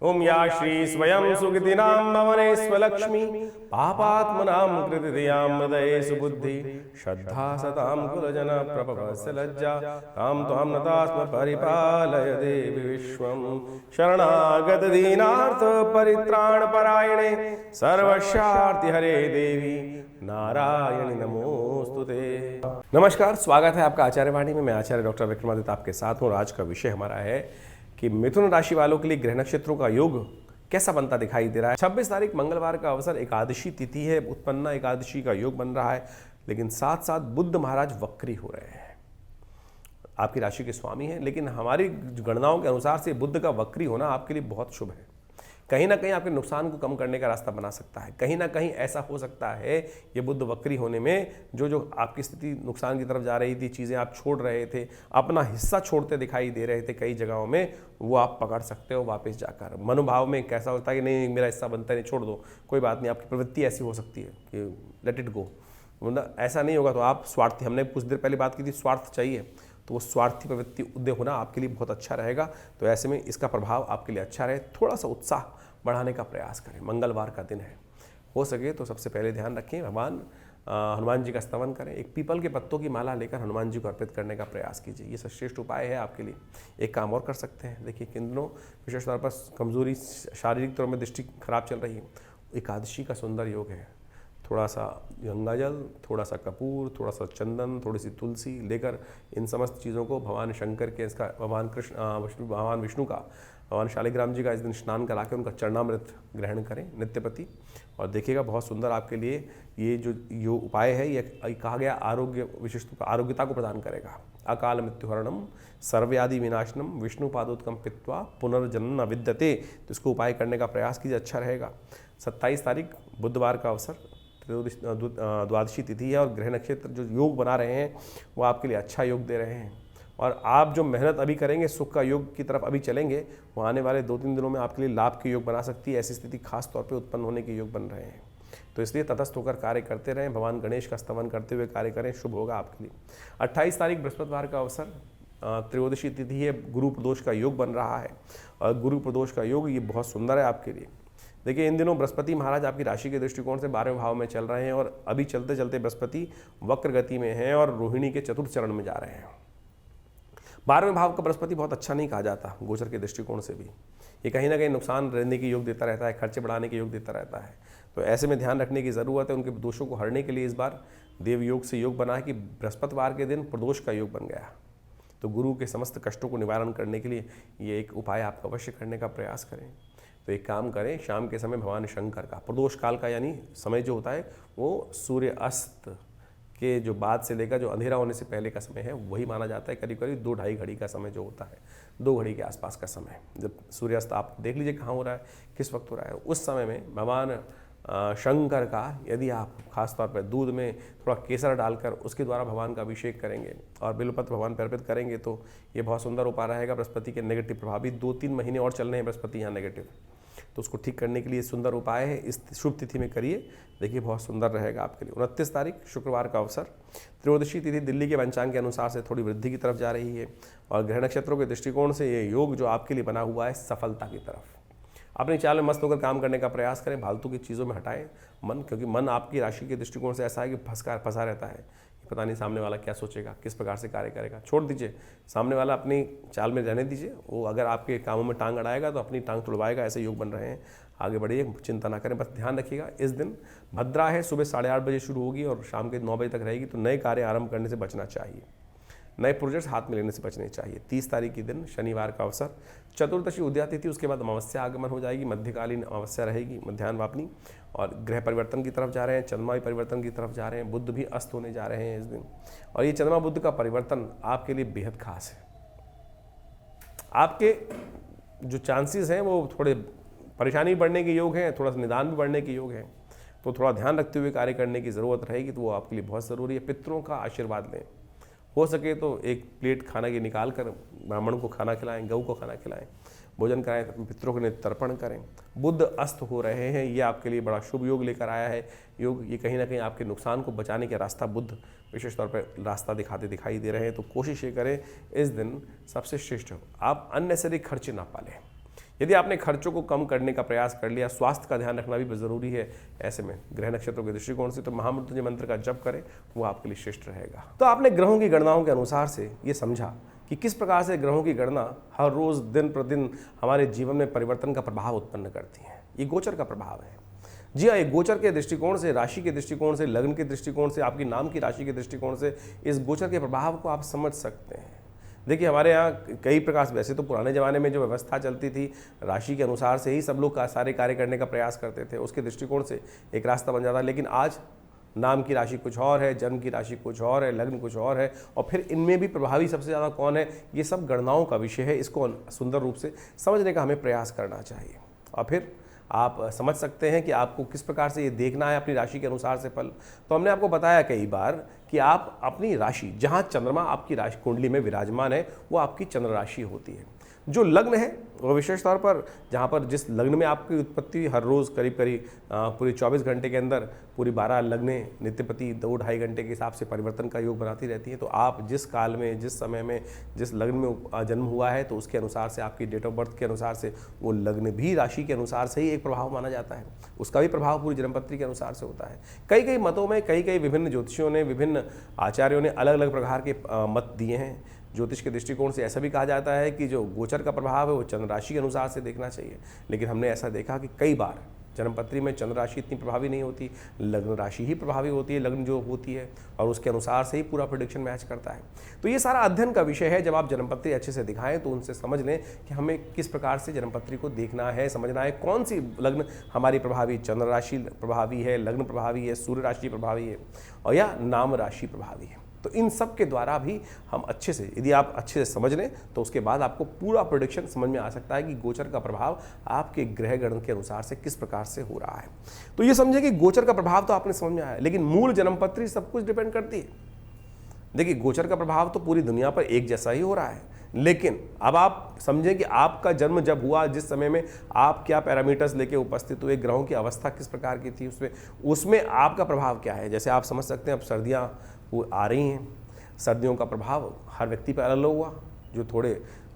ओम या श्री स्वयं सुगतिनां भवने स्वलक्ष्मी पापात्मनां कृतियां हृदये सुबुद्धि श्रद्धा सतां कुलजन प्रभवस्य लज्जा तां त्वां नतास्म परिपालय देवी विश्वं शरणागत दीनार्थ परित्राण परायणे सर्वस्यार्ति हरे देवी नारायणी नमोस्तुते। नमस्कार, स्वागत है आपका आचार्य वाणी में। मैं आचार्य डॉक्टर विक्रमादित्य आपके साथ हूँ और आज का विषय हमारा है कि मिथुन राशि वालों के लिए ग्रह नक्षत्रों का योग कैसा बनता दिखाई दे रहा है। 26 तारीख मंगलवार का अवसर, एकादशी तिथि है, उत्पन्ना एकादशी का योग बन रहा है, लेकिन साथ साथ बुध महाराज वक्री हो रहे हैं। आपकी राशि के स्वामी हैं, लेकिन हमारी गणनाओं के अनुसार से बुध का वक्री होना आपके लिए बहुत शुभ है। कहीं ना कहीं आपके नुकसान को कम करने का रास्ता बना सकता है। कहीं ना कहीं ऐसा हो सकता है ये बुध वक्री होने में जो आपकी स्थिति नुकसान की तरफ जा रही थी, चीज़ें आप छोड़ रहे थे, अपना हिस्सा छोड़ते दिखाई दे रहे थे कई जगहों में, वो आप पकड़ सकते हो वापस जाकर। मनोभाव में कैसा होता है कि नहीं मेरा हिस्सा बनता है, नहीं छोड़ दो, कोई बात नहीं। आपकी प्रवृत्ति ऐसी हो सकती है कि लेट इट गो, मतलब ऐसा नहीं होगा तो आप स्वार्थी, हमने कुछ देर पहले बात की थी स्वार्थ चाहिए, तो वो स्वार्थी प्रवृत्ति उदय होना आपके लिए बहुत अच्छा रहेगा। तो ऐसे में इसका प्रभाव आपके लिए अच्छा रहे। थोड़ा सा उत्साह बढ़ाने का प्रयास करें। मंगलवार का दिन है, हो सके तो सबसे पहले ध्यान रखें भगवान हनुमान जी का स्तवन करें। एक पीपल के पत्तों की माला लेकर हनुमान जी को अर्पित करने का प्रयास कीजिए। ये सर्वश्रेष्ठ उपाय है आपके लिए। एक काम और कर सकते हैं, देखिए किन दिनों विशेष तौर पर कमजोरी, शारीरिक तौर में दृष्टि खराब चल रही है, एकादशी का सुंदर योग है। थोड़ा सा गंगाजल, थोड़ा सा कपूर, थोड़ा सा चंदन, थोड़ी सी तुलसी लेकर इन समस्त चीज़ों को भगवान शंकर के, इसका भगवान भगवान विष्णु का, भगवान शालिग्राम जी का इस दिन स्नान करा के उनका चरणामृत ग्रहण करें नित्यपति, और देखिएगा बहुत सुंदर आपके लिए ये जो उपाय है ये कहा गया आरोग्य, विशिष्ट आरोग्यता को प्रदान करेगा। अकाल मृत्युहरणम सर्वव्याधि विनाशनम विष्णु पादोत्कम पित्वा पुनर्जन्म न विद्यते, तो इसको उपाय करने का प्रयास कीजिए, अच्छा रहेगा। 27 तारीख बुधवार का अवसर, द्वादशी तिथि है और ग्रह नक्षत्र जो योग बना रहे हैं वो आपके लिए अच्छा योग दे रहे हैं। और आप जो मेहनत अभी करेंगे, सुख का योग की तरफ अभी चलेंगे, वो आने वाले 2-3 दिनों में आपके लिए लाभ के योग बना सकती है। ऐसी स्थिति खास तौर पे उत्पन्न होने के योग बन रहे हैं। तो इसलिए तटस्थ होकर कार्य करते रहें, भगवान गणेश का स्तवन करते हुए कार्य करें, शुभ होगा आपके लिए। 28 तारीख बृहस्पतिवार का अवसर, त्रयोदशी तिथि है, गुरु प्रदोष का योग बन रहा है और गुरु प्रदोष का योग ये बहुत सुंदर है आपके लिए। देखिए इन दिनों बृहस्पति महाराज आपकी राशि के दृष्टिकोण से 12वें भाव में चल रहे हैं और अभी चलते चलते बृहस्पति वक्र गति में हैं और रोहिणी के चतुर्थ चरण में जा रहे हैं। 12वें भाव का बृहस्पति बहुत अच्छा नहीं कहा जाता गोचर के दृष्टिकोण से भी। ये कहीं ना कहीं नुकसान रहने के योग देता रहता है, खर्चे बढ़ाने के योग देता रहता है। तो ऐसे में ध्यान रखने की ज़रूरत है। उनके दोषों को हरने के लिए इस बार देव योग से योग बना है कि बृहस्पतिवार के दिन प्रदोष का योग बन गया, तो गुरु के समस्त कष्टों को निवारण करने के लिए ये एक उपाय आप अवश्य करने का प्रयास करें। तो एक काम करें, शाम के समय भगवान शंकर का, प्रदोष काल का यानी समय जो होता है वो सूर्य अस्त के जो बाद से लेकर जो अंधेरा होने से पहले का समय है वही माना जाता है। करीब करीब 2-2.5 घड़ी का समय जो होता है, 2 घड़ी के आसपास का समय, जब सूर्यास्त आप देख लीजिए कहाँ हो रहा है, किस वक्त हो रहा है, उस समय में भगवान शंकर का यदि आप खासतौर पर दूध में थोड़ा केसर डालकर उसके द्वारा भगवान का अभिषेक करेंगे और बिल्वपत्र भगवान पर अर्पित करेंगे तो ये बहुत सुंदर उपाय रहेगा। बृहस्पति के नेगेटिव प्रभावी 2-3 महीने और चल रहे हैं बृहस्पति यहाँ नेगेटिव, तो उसको ठीक करने के लिए सुंदर उपाय है। इस शुभ तिथि में करिए, देखिए बहुत सुंदर रहेगा आपके लिए। 29 तारीख शुक्रवार का अवसर, त्रयोदशी तिथि दिल्ली के पंचांग के अनुसार से थोड़ी वृद्धि की तरफ जा रही है और ग्रह नक्षत्रों के दृष्टिकोण से ये योग जो आपके लिए बना हुआ है सफलता की तरफ। अपनी चाल में मस्त होकर काम करने का प्रयास करें, फालतू की चीज़ों में हटाएं मन, क्योंकि मन आपकी राशि के दृष्टिकोण से ऐसा है कि फंसा रहता है, पता नहीं सामने वाला क्या सोचेगा, किस प्रकार से कार्य करेगा। छोड़ दीजिए, सामने वाला अपनी चाल में रहने दीजिए। वो अगर आपके कामों में टांग अड़ाएगा तो अपनी टांग तुड़वाएगा। ऐसे योग बन रहे हैं, आगे बढ़िए, चिंता ना करें। बस ध्यान रखिएगा इस दिन भद्रा है, सुबह 8:30 बजे शुरू होगी और शाम के 9 बजे तक रहेगी, तो नए कार्य आरंभ करने से बचना चाहिए, नए प्रोजेक्ट्स हाथ में लेने से बचने चाहिए। 30 तारीख के दिन शनिवार का अवसर, चतुर्दशी उद्या तिथि, उसके बाद अमावस्या आगमन हो जाएगी, मध्यकालीन अमावस्या रहेगी, मध्याह्न वापनी, और ग्रह परिवर्तन की तरफ जा रहे हैं, चंद्रमा परिवर्तन की तरफ जा रहे हैं, बुध भी अस्त होने जा रहे हैं इस दिन। और ये चंद्रमा बुध का परिवर्तन आपके लिए बेहद खास है। आपके जो चांसेस हैं वो थोड़े परेशानी बढ़ने के योग हैं, थोड़ा सा निदान भी बढ़ने के योग हैं, तो थोड़ा ध्यान रखते हुए कार्य करने की ज़रूरत रहेगी। तो वो आपके लिए बहुत ज़रूरी है। पितरों का आशीर्वाद लें, हो सके तो एक प्लेट खाना की निकाल कर ब्राह्मण को खाना खिलाएं, गऊ को खाना खिलाएं, भोजन कराएं, पितरों के लिए तर्पण करें। बुध अस्त हो रहे हैं, ये आपके लिए बड़ा शुभ योग लेकर आया है। योग ये कहीं ना कहीं आपके नुकसान को बचाने का रास्ता बुध विशेष तौर पर रास्ता दिखाते दिखाई दे रहे हैं। तो कोशिश ये करें इस दिन सबसे श्रेष्ठ हो, आप अननेसेसरी खर्चे ना पालें। यदि आपने खर्चों को कम करने का प्रयास कर लिया, स्वास्थ्य का ध्यान रखना भी ज़रूरी है, ऐसे में ग्रह नक्षत्रों के दृष्टिकोण से तो महामृत्युंजय मंत्र का जप करें, वो आपके लिए श्रेष्ठ रहेगा। तो आपने ग्रहों की गणनाओं के अनुसार से ये समझा कि किस प्रकार से ग्रहों की गणना हर रोज़ दिन प्रतिदिन हमारे जीवन में परिवर्तन का प्रभाव उत्पन्न करती है। ये गोचर का प्रभाव है। जी हाँ, एक गोचर के दृष्टिकोण से, राशि के दृष्टिकोण से, लग्न के दृष्टिकोण से, आपकी नाम की राशि के दृष्टिकोण से इस गोचर के प्रभाव को आप समझ सकते हैं। देखिए, हमारे यहाँ कई प्रकार से, वैसे तो पुराने ज़माने में जो व्यवस्था चलती थी, राशि के अनुसार से ही सब लोग सारे कार्य करने का प्रयास करते थे, उसके दृष्टिकोण से एक रास्ता बन जाता है। लेकिन आज नाम की राशि कुछ और है, जन्म की राशि कुछ और है, लग्न कुछ और है, और फिर इनमें भी प्रभावी सबसे ज़्यादा कौन है, ये सब गणनाओं का विषय है। इसको सुंदर रूप से समझने का हमें प्रयास करना चाहिए, और फिर आप समझ सकते हैं कि आपको किस प्रकार से ये देखना है अपनी राशि के अनुसार से फल। तो हमने आपको बताया कई बार कि आप अपनी राशि, जहाँ चंद्रमा आपकी राशि कुंडली में विराजमान है, वो आपकी चंद्र राशि होती है। जो लग्न है वो विशेष तौर पर, जहाँ पर जिस लग्न में आपकी उत्पत्ति हर रोज़ करीब पूरी 24 घंटे के अंदर पूरी 12 लग्नें नित्यपति 2-2.5 घंटे के हिसाब से परिवर्तन का योग बनाती रहती हैं। तो आप जिस काल में, जिस समय में, जिस लग्न में जन्म हुआ है, तो उसके अनुसार से, आपकी डेट ऑफ बर्थ के अनुसार से वो लग्न भी राशि के अनुसार से ही एक प्रभाव माना जाता है। उसका भी प्रभाव पूरी जन्मपत्री के अनुसार से होता है। कई मतों में कई विभिन्न ज्योतिषियों ने, विभिन्न आचार्यों ने अलग अलग प्रकार के मत दिए हैं। ज्योतिष के दृष्टिकोण से ऐसा भी कहा जाता है कि जो गोचर का प्रभाव है वो चंद्र राशि के अनुसार से देखना चाहिए। लेकिन हमने ऐसा देखा कि कई बार जन्मपत्री में चंद्र राशि इतनी प्रभावी नहीं होती, लग्न राशि ही प्रभावी होती है, लग्न जो होती है, और उसके अनुसार से ही पूरा प्रेडिक्शन मैच करता है। तो ये सारा अध्ययन का विषय है। जब आप जन्मपत्री अच्छे से दिखाएं तो उनसे समझ लें कि हमें किस प्रकार से जन्मपत्री को देखना है, समझना है, कौन सी लग्न हमारी प्रभावी, चंद्र राशि प्रभावी है, लग्न प्रभावी है, सूर्य राशि प्रभावी है, और या नाम राशि प्रभावी है। तो इन सब के द्वारा भी हम अच्छे से, यदि आप अच्छे से समझ लें, तो उसके बाद आपको पूरा प्रेडिक्शन समझ में आ सकता है कि गोचर का प्रभाव आपके ग्रह गण के अनुसार से किस प्रकार से हो रहा है। तो ये समझे कि गोचर का प्रभाव तो आपने समझ में आया, लेकिन मूल जन्मपत्री सब कुछ डिपेंड करती है। देखिए, गोचर का प्रभाव तो पूरी दुनिया पर एक जैसा ही हो रहा है, लेकिन अब आप समझें कि आपका जन्म जब हुआ, जिस समय में आप क्या पैरामीटर्स लेके उपस्थित हुए, ग्रहों की अवस्था किस प्रकार की थी, उसमें आपका प्रभाव क्या है। जैसे आप समझ सकते हैं, अब सर्दियाँ वो आ रही हैं, सर्दियों का प्रभाव हर व्यक्ति पर अलग होगा। जो थोड़े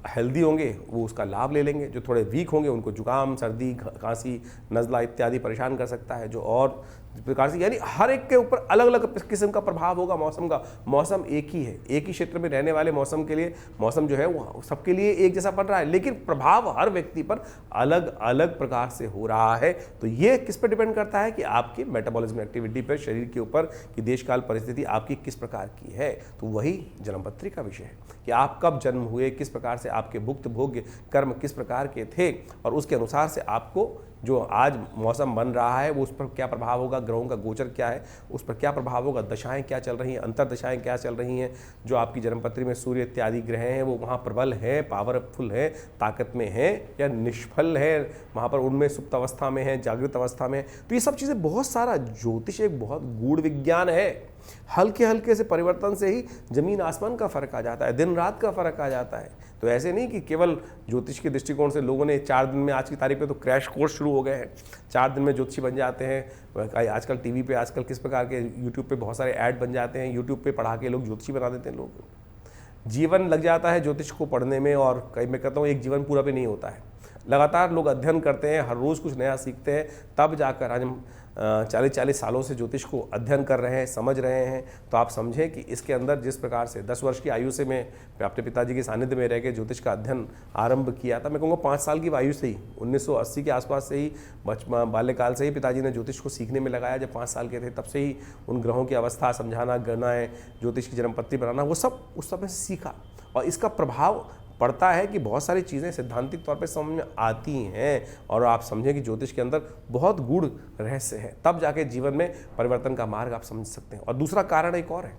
हेल्दी होंगे वो उसका लाभ ले लेंगे, जो थोड़े वीक होंगे उनको जुकाम, सर्दी, खांसी, नज़ला इत्यादि परेशान कर सकता है। जो और प्रकार से, यानी हर एक के ऊपर अलग अलग किस्म का प्रभाव होगा मौसम का। मौसम एक ही है, एक ही क्षेत्र में रहने वाले मौसम के लिए, मौसम जो है वो सबके लिए एक जैसा पड़ रहा है, लेकिन प्रभाव हर व्यक्ति पर अलग अलग प्रकार से हो रहा है। तो ये किस पर डिपेंड करता है कि आपकी मेटाबॉलिज्म एक्टिविटी पर, शरीर के ऊपर, कि देशकाल परिस्थिति आपकी किस प्रकार की है। तो वही जन्मपत्री का विषय है कि आप कब जन्म हुए, किस प्रकार से आपके भुक्त भोग्य कर्म किस प्रकार के थे, और उसके अनुसार से आपको जो आज मौसम बन रहा है वो उस पर क्या प्रभाव होगा, ग्रहों का गोचर क्या है उस पर क्या प्रभाव होगा, दशाएं क्या चल रही हैं, अंतर दशाएं क्या चल रही हैं। जो आपकी जन्मपत्री में सूर्य इत्यादि ग्रह हैं वो वहाँ प्रबल हैं, पावरफुल हैं, ताकत में हैं, या निष्फल है, वहाँ पर उनमें सुप्त अवस्था में है, जागृत अवस्था में। तो ये सब चीज़ें, बहुत सारा ज्योतिष एक बहुत गूढ़ विज्ञान है। हल्के हल्के से परिवर्तन से ही जमीन आसमान का फर्क आ जाता है, दिन रात का फर्क आ जाता है। तो ऐसे नहीं कि केवल ज्योतिष के दृष्टिकोण से लोगों ने 4 दिन में, आज की तारीख पे तो क्रैश कोर्स शुरू हो गए हैं, 4 दिन में ज्योतिषी बन जाते हैं। आजकल टीवी पे, आजकल किस प्रकार के यूट्यूब पे बहुत सारे ऐड बन जाते हैं, यूट्यूब पे पढ़ा के लोग ज्योतिषी बना देते हैं। लोग जीवन लग जाता है ज्योतिष को पढ़ने में, और कई मैं कहता हूँ एक जीवन पूरा भी नहीं होता है। लगातार लोग अध्ययन करते हैं, हर रोज़ कुछ नया सीखते हैं, तब जाकर आज हम 40-40 सालों से ज्योतिष को अध्ययन कर रहे हैं, समझ रहे हैं। तो आप समझें कि इसके अंदर जिस प्रकार से 10 वर्ष की आयु से मैं अपने पिताजी के सानिध्य में रह के ज्योतिष का अध्ययन आरंभ किया था। मैं कहूँगा 5 साल की आयु से ही, 1980 के आसपास से ही, बाल्यकाल से ही पिताजी ने ज्योतिष को सीखने में लगाया। जब 5 साल के थे तब से ही उन ग्रहों की अवस्था समझाना, गणनाएं, ज्योतिष की जन्मपत्री बनाना, वो सब उस समय से सीखा। और इसका प्रभाव पड़ता है कि बहुत सारी चीज़ें सैद्धांतिक तौर पे समझ में आती हैं, और आप समझें कि ज्योतिष के अंदर बहुत गूढ़ रहस्य है, तब जाके जीवन में परिवर्तन का मार्ग आप समझ सकते हैं। और दूसरा कारण एक और है,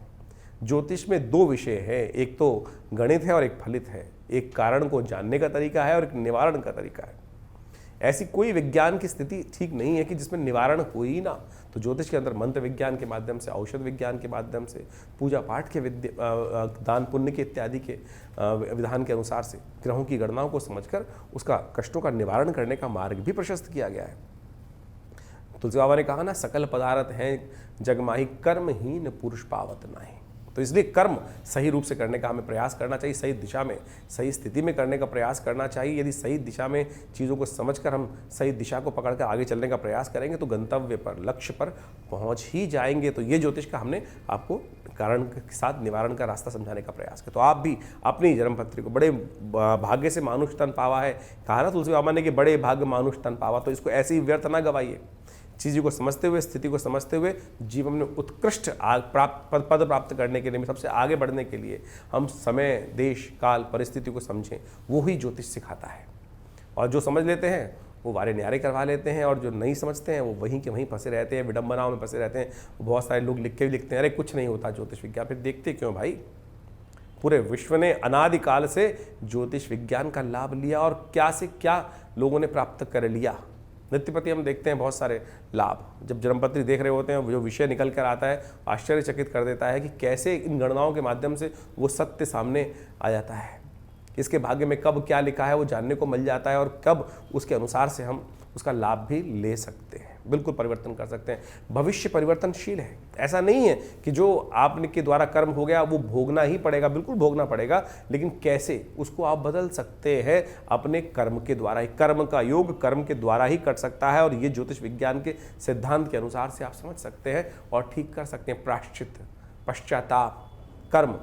ज्योतिष में 2 विषय है, एक तो गणित है और एक फलित है। एक कारण को जानने का तरीका है और एक निवारण का तरीका है। ऐसी कोई विज्ञान की स्थिति ठीक नहीं है कि जिसमें निवारण हो ही ना। तो ज्योतिष के अंदर मंत्र विज्ञान के माध्यम से, औषध विज्ञान के माध्यम से, पूजा पाठ के दान पुण्य के इत्यादि के विधान के अनुसार से ग्रहों की गणनाओं को समझकर उसका कष्टों का निवारण करने का मार्ग भी प्रशस्त किया गया है। तुलसी बाबा ने कहा ना, सकल पदार्थ हैं जगमाही, कर्महीन पुरुष पावत नाही। तो तो इसलिए कर्म सही रूप से करने का हमें प्रयास करना चाहिए, सही दिशा में, सही स्थिति में करने का प्रयास करना चाहिए। यदि सही दिशा में चीज़ों को समझकर हम सही दिशा को पकड़कर आगे चलने का प्रयास करेंगे तो गंतव्य पर, लक्ष्य पर पहुंच ही जाएंगे। तो ये ज्योतिष का हमने आपको कारण के साथ निवारण का रास्ता समझाने का प्रयास किया। तो आप भी अपनी जन्मपत्री को, बड़े भाग्य से मानुष तन पावा है, कहा ना तुलसी बाबा ने कि बड़े भाग्य मानुष तन पावा, तो इसको ऐसे ही व्यर्थ ना गवाइए। चीज़ों को समझते हुए, स्थिति को समझते हुए जीवन में उत्कृष्ट पद प्राप्त करने के लिए, सबसे आगे बढ़ने के लिए हम समय, देश, काल, परिस्थिति को समझें, वो ही ज्योतिष सिखाता है। और जो समझ लेते हैं वो वारे न्यारे करवा लेते हैं, और जो नहीं समझते हैं वो वहीं के वहीं फंसे रहते हैं, विडंबनाओं में फंसे रहते हैं। बहुत सारे लोग लिख के भी लिखते हैं अरे कुछ नहीं होता ज्योतिष विज्ञान, फिर देखते क्यों भाई? पूरे विश्व ने अनादिकाल से ज्योतिष विज्ञान का लाभ लिया और क्या से क्या लोगों ने प्राप्त कर लिया। नित्यपति हम देखते हैं बहुत सारे लाभ, जब जन्मपत्री देख रहे होते हैं जो विषय निकल कर आता है आश्चर्यचकित कर देता है कि कैसे इन गणनाओं के माध्यम से वो सत्य सामने आ जाता है। इसके भाग्य में कब क्या लिखा है वो जानने को मिल जाता है, और कब उसके अनुसार से हम उसका लाभ भी ले सकते हैं, बिल्कुल परिवर्तन कर सकते हैं। भविष्य परिवर्तनशील है, ऐसा नहीं है कि जो आपने के द्वारा कर्म हो गया वो भोगना ही पड़ेगा, बिल्कुल भोगना पड़ेगा, लेकिन कैसे उसको आप बदल सकते हैं अपने कर्म के द्वारा ही। कर्म का योग कर्म के द्वारा ही कर सकता है, और ये ज्योतिष विज्ञान के सिद्धांत के अनुसार से आप समझ सकते हैं और ठीक कर सकते हैं। प्रायश्चित, पश्चाताप, कर्म,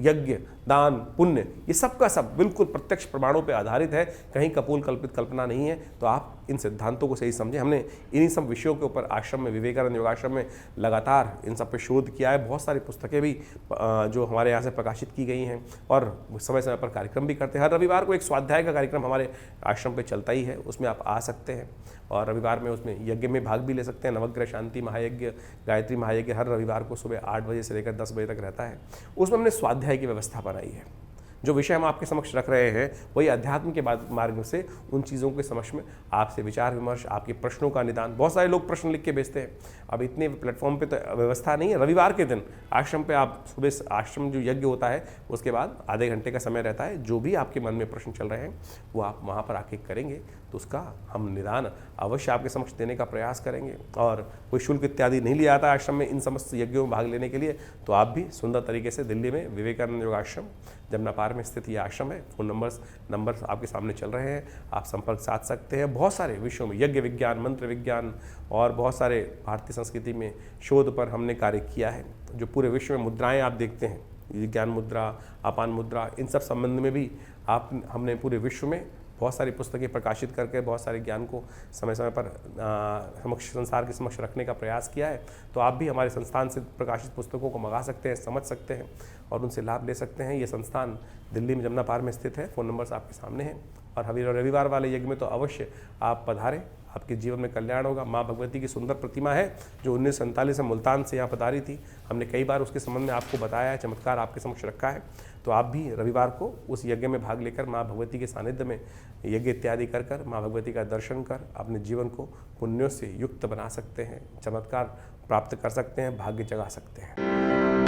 यज्ञ, दान, पुण्य, ये सब का सब बिल्कुल प्रत्यक्ष प्रमाणों पे आधारित है, कहीं कपोल कल्पित कल्पना नहीं है। तो आप इन सिद्धांतों को सही समझें। हमने इन्हीं सब विषयों के ऊपर आश्रम में, विवेकानंद योगाश्रम में लगातार इन सब पे शोध किया है। बहुत सारी पुस्तकें भी जो हमारे यहाँ से प्रकाशित की गई हैं, और समय समय पर कार्यक्रम भी करते हैं। हर रविवार को एक स्वाध्याय का कार्यक्रम हमारे आश्रम पे चलता ही है, उसमें आप आ सकते हैं, और रविवार में उसमें यज्ञ में भाग भी ले सकते हैं। नवग्रह शांति महायज्ञ, गायत्री महायज्ञ हर रविवार को सुबह 8 बजे से लेकर 10 बजे तक रहता है। उसमें हमने स्वाध्याय की व्यवस्था बनाई है। जो विषय हम आपके समक्ष रख रहे हैं वही अध्यात्म के मार्ग से उन चीज़ों के समक्ष में आपसे विचार विमर्श, आपके प्रश्नों का निदान। बहुत सारे लोग प्रश्न लिख के भेजते हैं, अब इतने प्लेटफॉर्म पे तो व्यवस्था नहीं है। रविवार के दिन आश्रम पे आप सुबह आश्रम जो यज्ञ होता है उसके बाद आधे घंटे का समय रहता है, जो भी आपके मन में प्रश्न चल रहे हैं वो आप वहाँ पर आके करेंगे तो उसका हम निदान अवश्य आपके समक्ष देने का प्रयास करेंगे। और कोई शुल्क इत्यादि नहीं लिया जाता आश्रम में इन समस्त यज्ञों में भाग लेने के लिए। तो आप भी सुंदर तरीके से दिल्ली में विवेकानंद योगाश्रम जमुना पार में स्थित ये आश्रम है। फ़ोन नंबर्स आपके सामने चल रहे हैं, आप संपर्क साध सकते हैं। बहुत सारे विषयों में, यज्ञ विज्ञान, मंत्र विज्ञान और बहुत सारे भारतीय संस्कृति में शोध पर हमने कार्य किया है। जो पूरे विश्व में मुद्राएं आप देखते हैं, ज्ञान मुद्रा, अपान मुद्रा, इन सब संबंध में भी हमने पूरे विश्व में बहुत सारी पुस्तकें प्रकाशित करके बहुत सारे ज्ञान को समय समय पर संसार के समक्ष रखने का प्रयास किया है। तो आप भी हमारे संस्थान से प्रकाशित पुस्तकों को मंगा सकते हैं, समझ सकते हैं और उनसे लाभ ले सकते हैं। ये संस्थान दिल्ली में जमुना पार में स्थित है। फ़ोन नंबर्स आपके सामने हैं। और रविवार वाले यज्ञ में तो अवश्य आप पधारें, आपके जीवन में कल्याण होगा। माँ भगवती की सुंदर प्रतिमा है जो 1947 में मुल्तान से यहाँ पधारी थी। हमने कई बार उसके संबंध में आपको बताया है, चमत्कार आपके समक्ष रखा है। तो आप भी रविवार को उस यज्ञ में भाग लेकर माँ भगवती के सानिध्य में यज्ञ इत्यादि कर माँ भगवती का दर्शन कर अपने जीवन को पुण्यों से युक्त बना सकते हैं, चमत्कार प्राप्त कर सकते हैं, भाग्य जगा सकते हैं।